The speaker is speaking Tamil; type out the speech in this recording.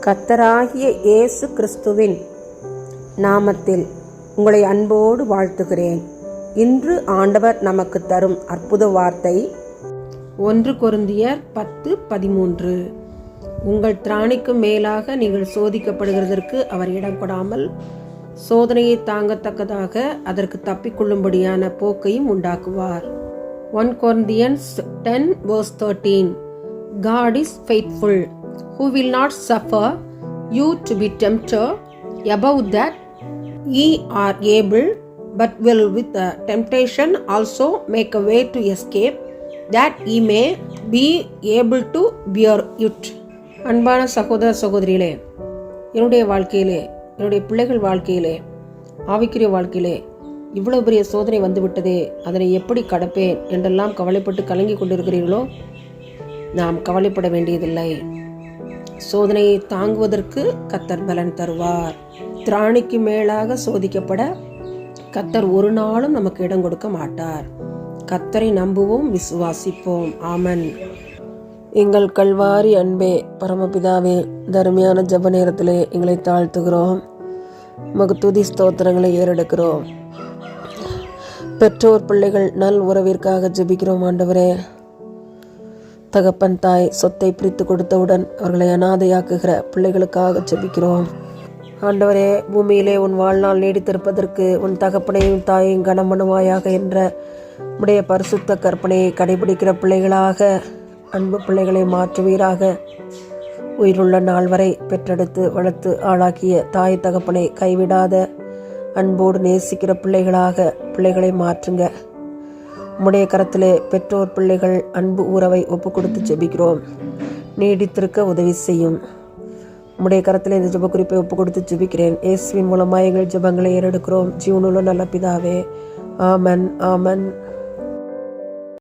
கர்த்தராகிய இயேசு கிறிஸ்துவின் நாமத்தில் உங்களை அன்போடு வாழ்த்துகிறேன். இன்று ஆண்டவர் நமக்கு தரும் அற்புத வார்த்தை 1 கொரிந்தியர் 10:13. உங்கள் திராணிக்கு மேலாக நீங்கள் சோதிக்கப்படுகிறதற்கு அவர் இடம் கொடாமல் சோதனையை தாங்கத்தக்கதாக அதற்கு தப்பிக்கொள்ளும்படியான போக்கையும் உண்டாக்குவார். 1 Corinthians 10:13. God is faithful, who will not suffer you to be tempted above that ye are able, but will with the temptation also make a way to escape, that ye may be able to bear it. அன்பான சகோதர சகோதரிகளே, என்னுடைய வாழ்க்கையிலே, என்னுடைய பிள்ளைகள் வாழ்க்கையிலே, ஆவிக்குரிய வாழ்க்கையிலே இவ்வளவு பெரிய சோதனை வந்துவிட்டதே, அதனை எப்படி கடப்பேன் என்றெல்லாம் கவலைப்பட்டு கலங்கி கொண்டிருக்கிறீர்களோ? நாம் கவலைப்பட வேண்டியதில்லை. சோதனையை தாங்குவதற்கு கர்த்தர் பலன் தருவார். திராணிக்கு மேலாக சோதிக்கப்பட கர்த்தர் ஒரு நாளும் நமக்கு இடம் கொடுக்க மாட்டார். கர்த்தரை நம்புவோம், விசுவாசிப்போம். ஆமென். எங்கள் கல்வாரி அன்பே, பரமபிதாவே, தருமையான ஜப நேரத்திலே எங்களை தாழ்த்துகிறோம். உமக்கு துதி ஸ்தோத்திரங்களை ஏறெடுக்கிறோம். பெற்றோர் பிள்ளைகள் நல் உறவிற்காக ஜெபிக்கிறோம். ஆண்டவரே, தகப்பன் தாய் சொத்தை பிரித்து கொடுத்தவுடன் அவர்களை அனாதையாக்குகிற பிள்ளைகளுக்காக ஜெபிக்கிறோம். ஆண்டவரே, பூமியிலே உன் வாழ்நாள் நீடித்திருப்பதற்கு உன் தகப்பனையும் தாயையும் கனமனுவாயாக என்ற உடைய பரிசுத்த கற்பனையை கடைபிடிக்கிற பிள்ளைகளாக அன்பு பிள்ளைகளை மாற்றுவீராக. உயிருள்ள நாள் வரை பெற்றெடுத்து வளர்த்து ஆளாக்கிய தாய் தகப்பனை கைவிடாத அன்போடு நேசிக்கிற பிள்ளைகளாக பிள்ளைகளை மாற்றுங்க. உம்முடைய கரத்திலே பெற்றோர் பிள்ளைகள் அன்பு உறவை ஒப்பு கொடுத்து ஜெபிக்கிறோம். நீடித்திருக்க உதவி செய்யும். உம்முடைய கரத்திலே இந்த ஜெப குறிப்பை ஒப்பு கொடுத்து ஜெபிக்கிறேன். இயேசுவின் மூலமாக எங்கள் ஜெபங்களை ஏறெடுக்கிறோம். ஜீவனுள்ள நல்ல பிதாவே, ஆமன், ஆமன்.